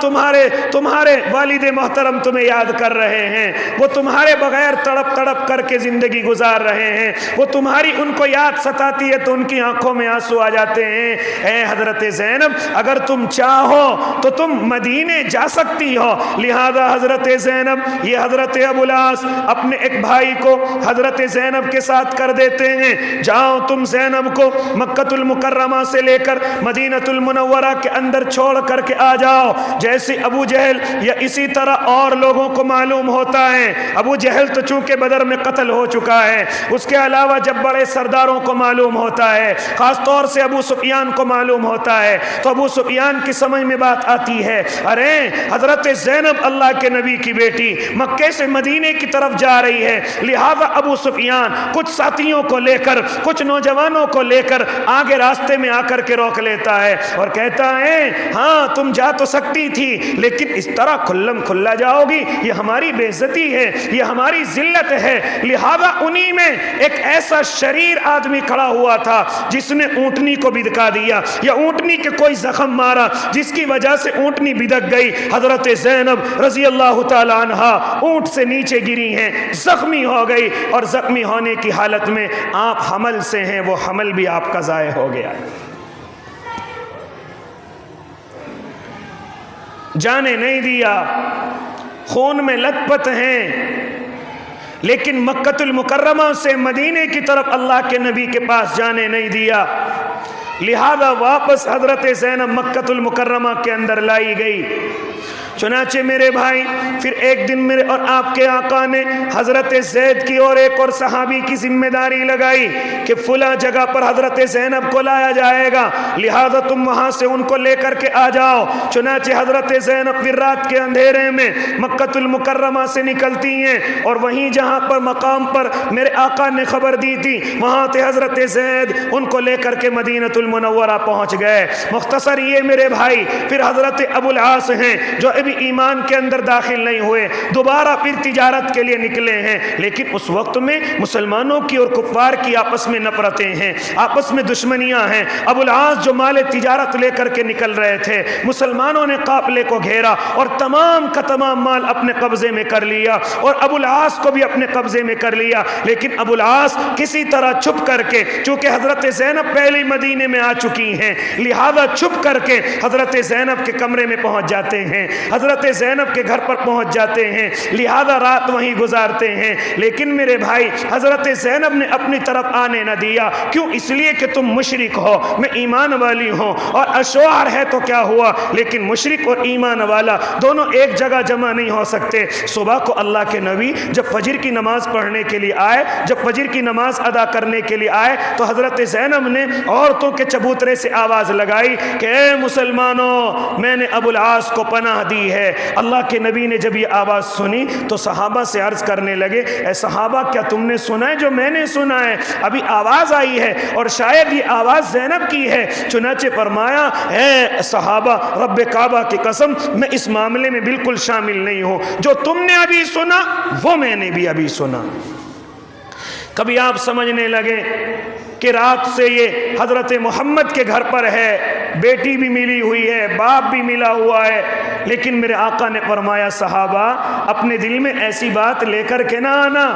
تمہارے والد محترم تمہیں یاد کر رہے ہیں، وہ تمہارے بغیر تڑپ تڑپ کر کے زندگی گزار رہے ہیں، وہ تمہاری ان کو یاد ستاتی ہے تو ان کی آنکھوں میں آنسو آ جاتے ہیں۔ اے حضرت زینب اگر تم چاہو تو تم مدینے جا سکتی ہو۔ لہذا حضرت زینب یہ حضرت ابو العاص اپنے ایک بھائی کو حضرت زینب کے ساتھ کر دیتے ہیں، جاؤ تم زینب کو مکہ المکرمہ سے لے کر مدینہ المنورہ کے اندر چھوڑ کر کے آ جاؤ۔ جیسے ابو جہل یا اسی طرح اور لوگوں کو معلوم ہوتا ہے، ابو جہل تو چونکہ بدر میں قتل ہو چکا ہے، اس کے علاوہ جب بڑے سرداروں کو معلوم ہوتا ہے، خاص طور سے ابو سفیان کو معلوم ہوتا ہے، تو ابو سفیان کی سمجھ میں بات آتی ہے ارے حضرت زینب اللہ کے نبی کی بیٹی مکے سے مدینے کی طرف جا رہی ہے۔ لہذا ابو سفیان کچھ ساتھیوں کو لے کر کچھ نوجوانوں کو لے کر آگے راستے میں آ کر کے روک لیتا ہے اور کہتا ہے ہاں تم جا تو سکتی تھی لیکن اس طرح کھلم کھلا جاؤ گی، یہ ہماری بے عزتی ہے، یہ ہماری ذلت ہے۔ لہذا انہی میں ایک ایسا شریر آدمی کھڑا ہوا تھا جس نے اونٹنی کو بدکا دیا یا اونٹنی کے کوئی زخم مارا جس کی وجہ سے اونٹنی بدک گئی۔ حضرت زینب رضی اللہ تعالی عنہا اونٹ سے نیچے گری ہیں، زخمی ہو گئی، اور زخمی ہونے کی حالت میں آپ حمل سے ہیں، وہ حمل بھی آپ کا ضائع ہو گیا۔ جانے نہیں دیا، خون میں لت پت ہیں، لیکن مکہ المکرمہ سے مدینے کی طرف اللہ کے نبی کے پاس جانے نہیں دیا۔ لہذا واپس حضرت زینب مکہ المکرمہ کے اندر لائی گئی۔ چنانچہ میرے بھائی پھر ایک دن میرے اور آپ کے آقا نے حضرت زید کی اور ایک اور صحابی کی ذمہ داری لگائی کہ فلاں جگہ پر حضرت زینب کو لایا جائے گا، لہذا تم وہاں سے ان کو لے کر کے آ جاؤ۔ چنانچہ حضرت زینب پھر رات کے اندھیرے میں مکہ المکرمہ سے نکلتی ہیں اور وہیں جہاں پر مقام پر میرے آقا نے خبر دی تھی وہاں تھے حضرت زید، ان کو لے کر کے مدینہ المنورہ پہنچ گئے۔ مختصر یہ میرے بھائی پھر حضرت ابو العاص ہیں جو ابھی ایمان کے اندر داخل نہیں ہوئے، دوبارہ پھر تجارت کے لیے نکلے ہیں، لیکن اس وقت میں مسلمانوں کی اور کفار کی آپس میں نفرتیں ہیں، آپس میں دشمنیاں ہیں۔ ابو العاص جو مال تجارت لے کر کے نکل رہے تھے، مسلمانوں نے قافلے کو گھیرا اور تمام کا تمام مال اپنے قبضے میں کر لیا اور ابو العاص کو بھی اپنے قبضے میں کر لیا، لیکن ابو العاص کسی طرح چھپ کر کے، چونکہ حضرت زینب پہلے مدینے میں آ چکی ہیں، لہذا چھپ کر کے حضرت زینب کے کمرے میں پہنچ جاتے ہیں، حضرت زینب کے گھر پر پہنچ جاتے ہیں، لہذا رات وہیں گزارتے ہیں۔ لیکن میرے بھائی حضرت زینب نے اپنی طرف آنے نہ دیا، کیوں؟ اس لیے کہ تم مشرک ہو، میں ایمان والی ہوں، اور اشوار ہے تو کیا ہوا، لیکن مشرک اور ایمان والا دونوں ایک جگہ جمع نہیں ہو سکتے۔ صبح کو اللہ کے نبی جب فجر کی نماز پڑھنے کے لیے آئے، جب فجر کی نماز ادا کرنے کے لیے آئے تو حضرت زینب نے عورتوں کے چبوترے سے آواز لگائی کہ اے مسلمانوں، میں نے ابو العاص کو پناہ دی ہے۔ اللہ کے نبی نے جب یہ آواز سنی تو صحابہ سے عرض کرنے لگے اے صحابہ کیا تم نے سنا ہے جو میں نے سنا ہے؟ ابھی آواز آئی ہے اور شاید یہ آواز زینب کی ہے۔ چنانچہ فرمایا اے صحابہ رب کعبہ کی قسم میں اس معاملے میں بالکل شامل نہیں ہوں، جو تم نے ابھی سنا وہ میں نے بھی ابھی سنا۔ کبھی آپ سمجھنے لگے کہ رات سے یہ حضرت محمد کے گھر پر ہے، بیٹی بھی ملی ہوئی ہے، باپ بھی ملا ہوا ہے، لیکن میرے آقا نے فرمایا صحابہ اپنے دل میں ایسی بات لے کر کے نہ آنا،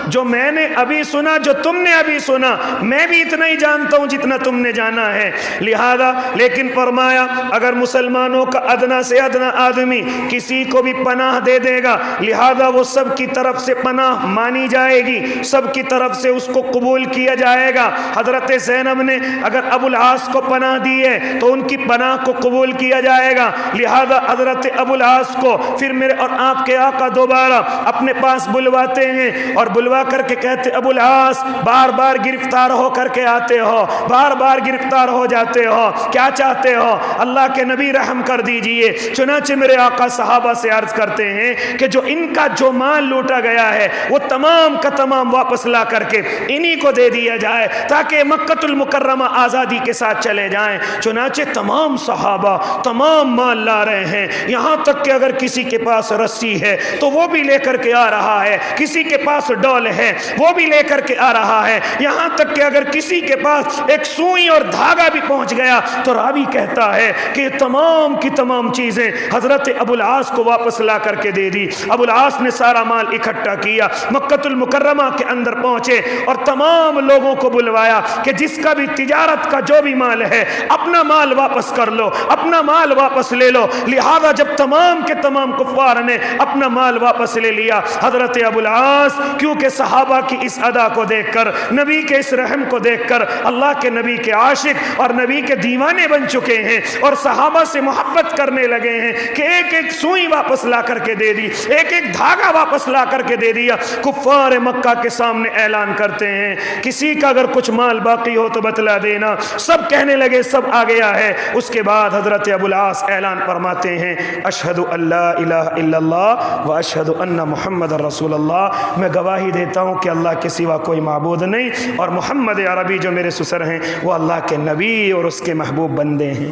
جو میں نے ابھی سنا، جو تم نے ابھی سنا، میں بھی اتنا ہی جانتا ہوں جتنا تم نے جانا ہے۔ لہذا لیکن فرمایا اگر مسلمانوں کا ادنا سے ادنا آدمی کسی کو بھی پناہ دے دے گا، لہذا وہ سب کی طرف سے پناہ مانی جائے گی، سب کی طرف سے اس کو قبول کیا جائے گا۔ حضرت زینب نے اگر ابو العاص کو پناہ دی ہے تو تو ان کی پناہ کو قبول کیا جائے گا۔ لہذا حضرت ابو العاص کو پھر میرے اور آپ کے آقا دوبارہ اپنے پاس بلواتے ہیں اور بلوا کر کے کہتے ابو العاص بار بار گرفتار ہو کر کے آتے ہو، بار بار گرفتار ہو جاتے ہو، کیا چاہتے ہو؟ اللہ کے نبی رحم کر دیجئے۔ چنانچہ میرے آقا صحابہ سے عرض کرتے ہیں کہ جو ان کا جو مال لوٹا گیا ہے وہ تمام کا تمام واپس لا کر کے انہی کو دے دیا جائے تاکہ مکہ المکرمہ آزادی کے ساتھ چلے جائیں۔ چنانچہ تمام صحابہ تمام مال لا رہے ہیں، یہاں تک کہ اگر کسی کے پاس رسی ہے تو وہ بھی لے کر کے آ رہا ہے، کسی کے پاس ڈول ہے وہ بھی لے کر کے آ رہا ہے، یہاں تک کہ اگر کسی کے پاس ایک سوئی اور دھاگا بھی پہنچ گیا تو راوی کہتا ہے کہ یہ تمام کی تمام چیزیں حضرت ابو العاص کو واپس لا کر کے دے دی۔ ابو العاص نے سارا مال اکٹھا کیا، مکہ المکرمہ کے اندر پہنچے اور تمام لوگوں کو بلوایا کہ جس کا بھی تجارت کا جو بھی مال ہے اپنا مال واپس کر لو، اپنا مال واپس لے لو۔ لہذا جب تمام کے تمام کفار نے اپنا مال واپس لے لیا، حضرت ابو العاص کیونکہ صحابہ کی اس ادا کو دیکھ کر، نبی کے اس رحم کو دیکھ کر اللہ کے نبی کے عاشق اور نبی کے دیوانے بن چکے ہیں اور صحابہ سے محبت کرنے لگے ہیں کہ ایک ایک سوئی واپس لا کر کے دے دی، ایک ایک دھاگا واپس لا کر کے دے دیا۔ کفار مکہ کے سامنے اعلان کرتے ہیں کسی کا اگر کچھ مال باقی ہو تو بتلا دینا۔ سب کہنے لگے سب آ گیا ہے۔ اس کے بعد حضرت ابو العاص اعلان فرماتے ہیں اشہد ان لا الہ الا اللہ و اشہد ان محمد رسول اللہ، میں گواہی دیتا ہوں کہ اللہ کے سوا کوئی معبود نہیں اور محمد عربی جو میرے سسر ہیں وہ اللہ کے نبی اور اس کے محبوب بندے ہیں۔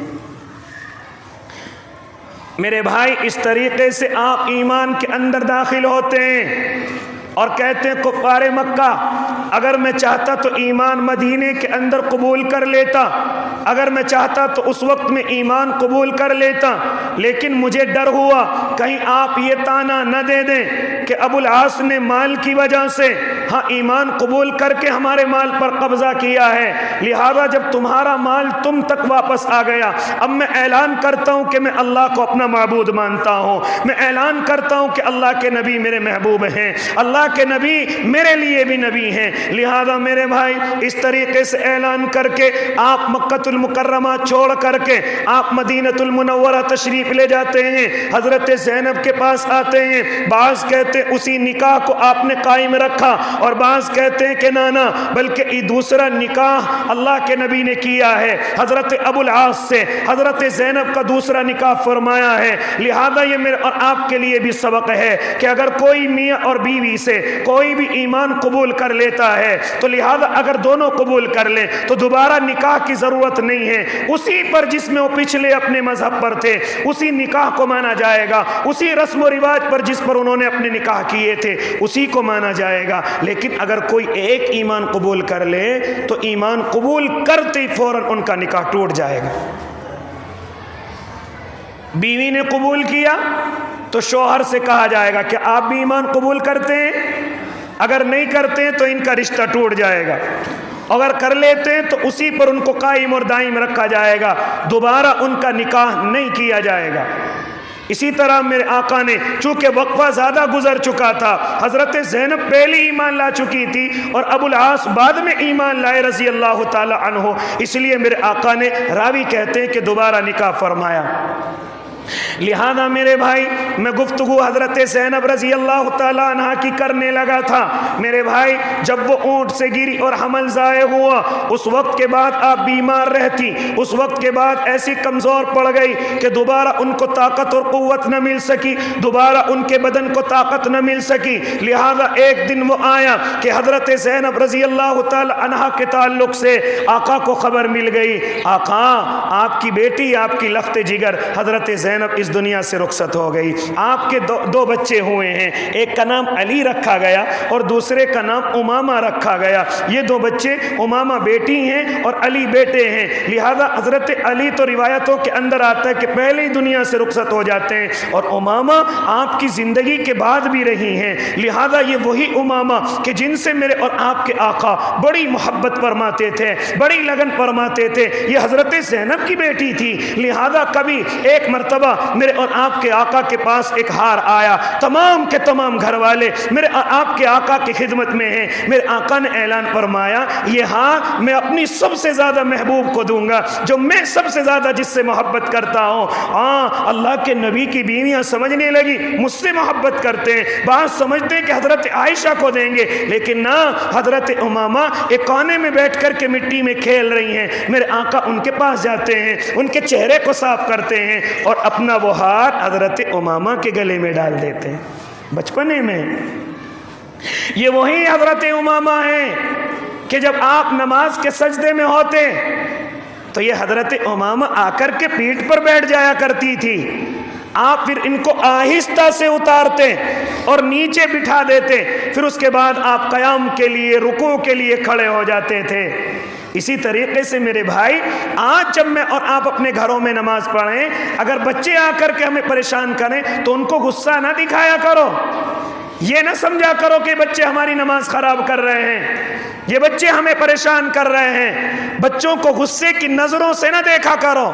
میرے بھائی اس طریقے سے آپ ایمان کے اندر داخل ہوتے ہیں اور کہتے ہیں کفار مکہ اگر میں چاہتا تو ایمان مدینے کے اندر قبول کر لیتا، اگر میں چاہتا تو اس وقت میں ایمان قبول کر لیتا، لیکن مجھے ڈر ہوا کہیں آپ یہ تانا نہ دے دیں کہ ابو العاص نے مال کی وجہ سے ہاں ایمان قبول کر کے ہمارے مال پر قبضہ کیا ہے، لہذا جب تمہارا مال تم تک واپس آ گیا اب میں اعلان کرتا ہوں کہ میں اللہ کو اپنا معبود مانتا ہوں، میں اعلان کرتا ہوں کہ اللہ کے نبی میرے محبوب ہیں، اللہ کے نبی میرے لیے بھی نبی ہیں۔ لہذا میرے بھائی اس طریقے سے اعلان کر کے آپ مکہ المکرمہ چھوڑ کر کے آپ مدینہ المنورہ تشریف لے جاتے ہیں، حضرت زینب کے پاس آتے ہیں۔ بعض کہتے ہیں اسی نکاح کو آپ نے قائم رکھا اور بعض کہتے ہیں کہ نانا بلکہ یہ دوسرا نکاح اللہ کے نبی نے کیا ہے، حضرت ابو العاص سے حضرت زینب کا دوسرا نکاح فرمایا ہے۔ لہذا یہ میرے اور آپ کے لیے بھی سبق ہے کہ اگر کوئی میاں اور بیوی سے کوئی بھی ایمان قبول کر لیتا ہے تو لہذا اگر دونوں قبول کر لیں تو دوبارہ نکاح کی ضرورت نہیں ہے، اسی پر جس میں وہ پچھلے اپنے مذہب پر تھے اسی نکاح کو مانا جائے گا، اسی رسم و رواج پر جس پر انہوں نے اپنے نکاح کیے تھے اسی کو مانا جائے گا۔ لیکن اگر کوئی ایک ایمان قبول کر لے تو ایمان قبول کرتے ہی فوراً ان کا نکاح ٹوٹ جائے گا۔ بیوی نے قبول کیا تو شوہر سے کہا جائے گا کہ آپ بھی ایمان قبول کرتے ہیں، اگر نہیں کرتے ہیں تو ان کا رشتہ ٹوٹ جائے گا، اگر کر لیتے ہیں تو اسی پر ان کو قائم اور دائم رکھا جائے گا، دوبارہ ان کا نکاح نہیں کیا جائے گا۔ اسی طرح میرے آقا نے چونکہ وقفہ زیادہ گزر چکا تھا، حضرت زینب پہلی ایمان لا چکی تھی اور ابو العاص بعد میں ایمان لائے رضی اللہ تعالی عنہ، اس لیے میرے آقا نے راوی کہتے ہیں کہ دوبارہ نکاح فرمایا۔ لہذا میرے بھائی میں گفتگو حضرت زینب رضی اللہ تعالیٰ عنہ کی کرنے لگا تھا۔ میرے بھائی جب وہ اونٹ سے گری اور حمل ضائع ہوا اس وقت کے بعد آپ بیمار رہتی، اس وقت کے بعد ایسی کمزور پڑ گئی کہ دوبارہ ان کو طاقت اور قوت نہ مل سکی، دوبارہ ان کے بدن کو طاقت نہ مل سکی۔ لہذا ایک دن وہ آیا کہ حضرت زینب رضی اللہ تعالیٰ عنہ کے تعلق سے آقا کو خبر مل گئی، آقا آپ کی بیٹی آپ کی لخت جگر حضرت زینب اس دنیا سے رخصت ہو گئی، آپ کے دو بچے ہوئے ہیں، ایک کا نام علی رکھا گیا اور دوسرے کا نام امامہ رکھا گیا۔ یہ دو بچے امامہ بیٹی ہیں اور علی بیٹے ہیں، لہذا حضرت علی تو روایتوں کے اندر آتا ہے کہ پہلے ہی دنیا سے رخصت ہو جاتے ہیں اور امامہ آپ کی زندگی کے بعد بھی رہی ہیں۔ لہذا یہ وہی امامہ کہ جن سے میرے اور آپ کے آقا بڑی محبت فرماتے تھے، بڑی لگن فرماتے تھے، یہ حضرت زینب کی بیٹی تھی۔ لہذا کبھی ایک مرتبہ مرتبہ میرے اور آپ کے آقا کے پاس ایک ہار آیا، تمام کے تمام گھر والے میرے اور آپ کے آقا کی خدمت میں ہیں۔ میرے آقا نے اعلان فرمایا یہ ہار میں اپنی سب سے زیادہ محبوب کو دوں گا، جو میں سب سے زیادہ جس سے محبت کرتا ہوں۔ اللہ کے نبی کی بیویاں سمجھنے لگی مجھ سے محبت کرتے ہیں، بعض سمجھتے ہیں کہ حضرت عائشہ کو دیں گے، لیکن نہ، حضرت امامہ ایک کونے میں بیٹھ کر کے مٹی میں کھیل رہی ہیں۔ میرے آقا ان کے پاس جاتے ہیں، ان کے چہرے کو صاف کرتے ہیں اور اپنا وہ ہار حضرت امامہ کے گلے میں ڈال دیتے ہیں۔ بچپنے میں یہ وہی حضرت امامہ ہیں کہ جب آپ نماز کے سجدے میں ہوتے تو یہ حضرت امامہ آ کر کے پیٹھ پر بیٹھ جایا کرتی تھی، آپ پھر ان کو آہستہ سے اتارتے اور نیچے بٹھا دیتے، پھر اس کے بعد آپ قیام کے لیے، رکوع کے لیے کھڑے ہو جاتے تھے۔ اسی طریقے سے میرے بھائی، آج جب میں اور آپ اپنے گھروں میں نماز پڑھیں، اگر بچے آ کر کے ہمیں پریشان کریں تو ان کو غصہ نہ دکھایا کرو، یہ نہ سمجھا کرو کہ بچے ہماری نماز خراب کر رہے ہیں، یہ بچے ہمیں پریشان کر رہے ہیں۔ بچوں کو غصے کی نظروں سے نہ دیکھا کرو،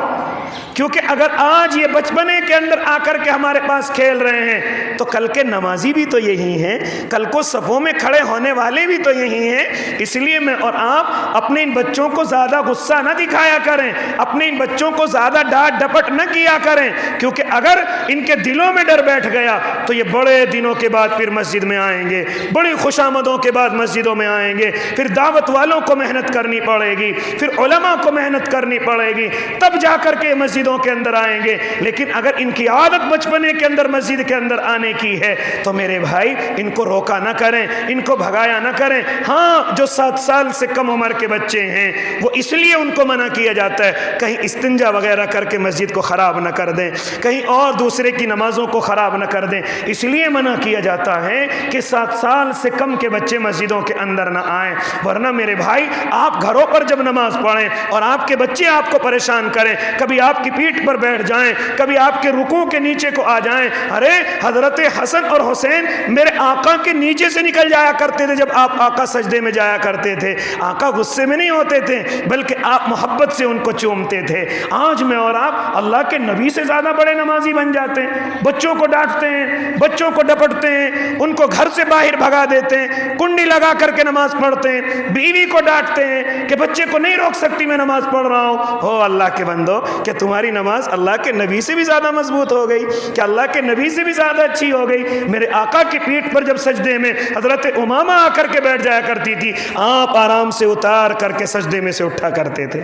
کیونکہ اگر آج یہ بچپنے کے اندر آ کر کے ہمارے پاس کھیل رہے ہیں تو کل کے نمازی بھی تو یہی ہیں، کل کو صفوں میں کھڑے ہونے والے بھی تو یہی ہیں۔ اس لیے میں اور آپ اپنے ان بچوں کو زیادہ غصہ نہ دکھایا کریں، اپنے ان بچوں کو زیادہ ڈانٹ ڈپٹ نہ کیا کریں، کیونکہ اگر ان کے دلوں میں ڈر بیٹھ گیا تو یہ بڑے دنوں کے بعد پھر مسجد میں آئیں گے، بڑی خوشامدوں کے بعد مسجدوں میں آئیں گے، پھر دعوت والوں کو محنت کرنی پڑے گی، پھر علماء کو محنت کرنی پڑے گی، تب جا کر کے مسجدوں کے اندر آئیں گے۔ لیکن اگر ان کی عادت بچپنے کے اندر مسجد کے اندر آنے کی ہے تو میرے بھائی ان کو روکا نہ کریں، ان کو بھگایا نہ کریں۔ ہاں، جو 7 سال سے کم عمر کے بچے ہیں وہ اس لیے ان کو منع کیا جاتا ہے کہیں استنجا وغیرہ کر کے مسجد کو خراب نہ کر دیں، کہیں اور دوسرے کی نمازوں کو خراب نہ کر دیں، اس لیے منع کیا جاتا ہے کہ 7 سال سے کم کے بچے مسجدوں کے اندر نہ آئیں۔ ورنہ میرے بھائی، آپ گھروں پر جب نماز پڑھیں اور آپ کے بچے آپ کو پریشان کریں، کبھی آپ کی پیٹھ پر بیٹھ جائیں، کبھی آپ کے رکوع کے نیچے کو آ جائیں، ارے حضرت حسن اور حسین میرے آقا کے نیچے سے نکل جایا کرتے تھے جب آپ آقا سجدے میں جایا کرتے تھے، آقا غصے میں نہیں ہوتے تھے بلکہ آپ محبت سے ان کو چومتے تھے۔ آج میں اور آپ اللہ کے نبی سے زیادہ بڑے نمازی بن جاتے ہیں، بچوں کو ڈانٹتے ہیں، بچوں کو ڈپٹتے ہیں، ان کو گھر سے باہر بھگا دیتے ہیں، کنڈی لگا کر کے نماز پڑھتے ہیں، بیوی کو ڈانٹتے ہیں کہ بچے کو نہیں روک سکتی میں نماز پڑھ رہا ہوں۔ ہو اللہ کے بندو، کہ تمہاری نماز اللہ کے نبی سے بھی زیادہ مضبوط ہو گئی، کہ اللہ کے نبی سے بھی زیادہ اچھی ہو گئی۔ میرے آقا کی پیٹھ پر جب سجدے میں حضرت امامہ آ کر کے بیٹھ جایا کرتی تھی، آپ آرام سے اتار کر کے سجدے میں سے اٹھا کرتے تھے۔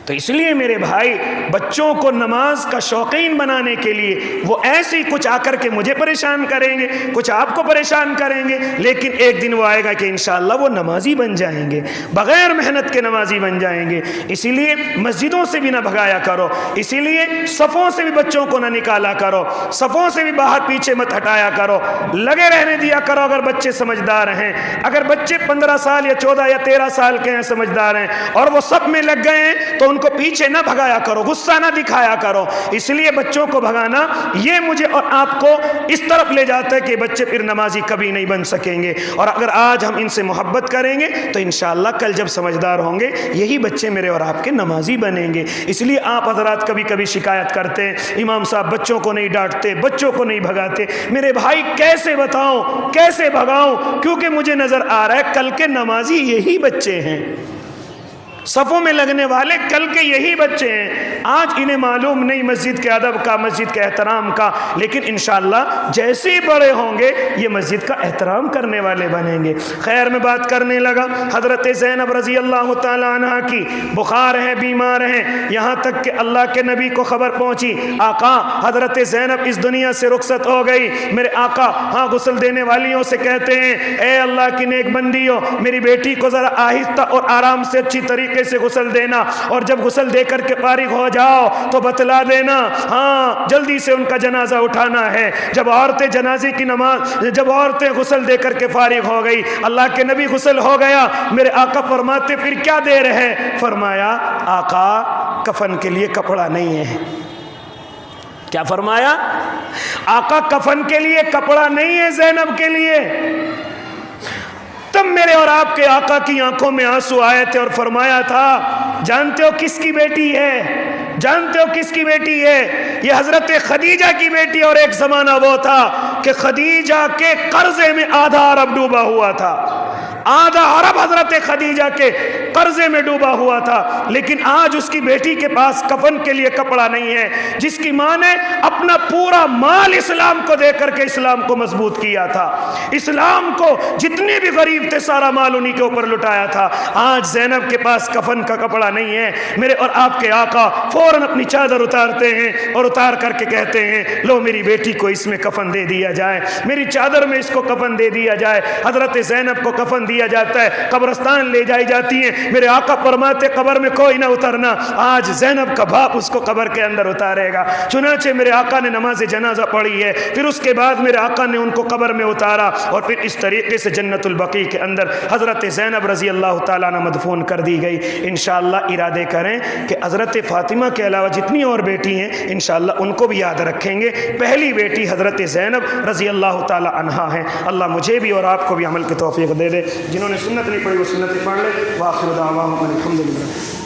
تو اس لیے میرے بھائی، بچوں کو نماز کا شوقین بنانے کے لیے وہ ایسے ہی کچھ آ کر کے مجھے پریشان کریں گے، کچھ آپ کو پریشان کریں گے، لیکن ایک دن وہ آئے گا کہ انشاءاللہ وہ نمازی بن جائیں گے، بغیر محنت کے نمازی بن جائیں گے۔ اسی لیے مسجدوں سے بھی نہ بھگایا کرو، اسی لیے صفوں سے بھی بچوں کو نہ نکالا کرو، صفوں سے بھی باہر پیچھے مت ہٹایا کرو، لگے رہنے دیا کرو اگر بچے سمجھدار ہیں۔ اگر بچے 15 سال یا 14 یا 13 سال کے ہیں، سمجھدار ہیں، اور وہ صف میں لگ گئے ہیں تو ان کو پیچھے نہ بھگایا کرو، غصہ نہ دکھایا کرو۔ اس لیے بچوں کو بھگانا یہ مجھے اور آپ کو اس طرف لے جاتا ہے کہ بچے پھر نمازی کبھی نہیں بن سکیں گے۔ اور اگر آج ہم ان سے محبت کریں گے تو انشاءاللہ کل جب سمجھدار ہوں گے یہی بچے میرے اور آپ کے نمازی بنیں گے۔ اس لیے آپ حضرات کبھی کبھی شکایت کرتے ہیں امام صاحب بچوں کو نہیں ڈانٹتے، بچوں کو نہیں بھگاتے۔ میرے بھائی کیسے بتاؤں، کیسے بھگاؤں؟ کیونکہ مجھے نظر آ رہا ہے کل کے نمازی یہی بچے ہیں، صفوں میں لگنے والے کل کے یہی بچے ہیں۔ آج انہیں معلوم نہیں مسجد کے ادب کا، مسجد کے احترام کا، لیکن انشاءاللہ جیسے ہی بڑے ہوں گے یہ مسجد کا احترام کرنے والے بنیں گے۔ خیر، میں بات کرنے لگا حضرت زینب رضی اللہ تعالی عنہ کی، بخار ہے، بیمار ہیں، یہاں تک کہ اللہ کے نبی کو خبر پہنچی آقا حضرت زینب اس دنیا سے رخصت ہو گئی۔ میرے آقا ہاں غسل دینے والیوں سے کہتے ہیں اے اللہ کی نیک بندیوں، میری بیٹی کو ذرا آہستہ اور آرام سے اچھی طریقے سے غسل دینا، اور جب غسل دے کر کے فارغ ہو جاؤ تو بتلا دینا، ہاں جلدی سے ان کا جنازہ اٹھانا ہے۔ جب عورتیں جنازے کی نماز، جب عورتیں غسل دے کر کے فارغ ہو گئی، اللہ کے نبی غسل ہو گیا، میرے آقا فرماتے پھر کیا دے رہے؟ فرمایا آقا کفن کے لیے کپڑا نہیں ہے۔ کیا فرمایا؟ آقا کفن کے لیے کپڑا نہیں ہے زینب کے لیے۔ تب میرے اور آپ کے آقا کی آنکھوں میں آنسو آئے تھے اور فرمایا تھا جانتے ہو کس کی بیٹی ہے؟ جانتے ہو کس کی بیٹی ہے؟ یہ حضرت خدیجہ کی بیٹی، اور ایک زمانہ وہ تھا کہ خدیجہ کے قرضے میں آدھا عرب ڈوبا ہوا تھا، آدھا عرب حضرت خدیجہ کے قرضے میں ڈوبا ہوا تھا، لیکن آج اس کی بیٹی کے پاس کفن کے لیے کپڑا نہیں ہے، جس کی ماں نے اپنا پورا مال اسلام کو دے کر کے اسلام کو مضبوط کیا تھا، اسلام کو جتنے بھی غریب تھے سارا مال انہی کے اوپر لٹایا تھا۔ آج زینب کے پاس کفن کا کپڑا نہیں ہے، میرے اور آپ کے آقا فوراً اپنی چادر اتارتے ہیں اور اتار کر کے کہتے ہیں لو میری بیٹی کو اس میں کفن دے دیا جائے، میری چادر میں اس کو کفن دے دیا جائے۔ حضرت زینب کو کفن دیا جاتا ہے، قبرستان لے جائی جاتی ہیں، میرے آقا فرماتے قبر میں کوئی نہ اترنا، آج زینب کا باپ اس کو قبر کے اندر اتارے گا۔ چنانچہ میرے آقا نے نماز جنازہ پڑھی ہے، پھر اس کے بعد میرے آقا نے ان کو قبر میں اتارا، اور پھر اس طریقے سے جنت البقیع کے اندر حضرت زینب رضی اللہ تعالیٰ عنہ مدفون کر دی گئی۔ انشاءاللہ ارادے کریں کہ حضرت فاطمہ کے علاوہ جتنی اور بیٹی ہیں انشاءاللہ ان کو بھی یاد رکھیں گے۔ پہلی بیٹی حضرت زینب رضی اللہ تعالیٰ عنہا ہیں۔ اللہ مجھے بھی اور آپ کو بھی عمل کی توفیق دے دے۔ جنہوں نے سنت نہیں پڑھی وہ سنت پڑھ لے۔ وآخر دعواہم الحمدللہ۔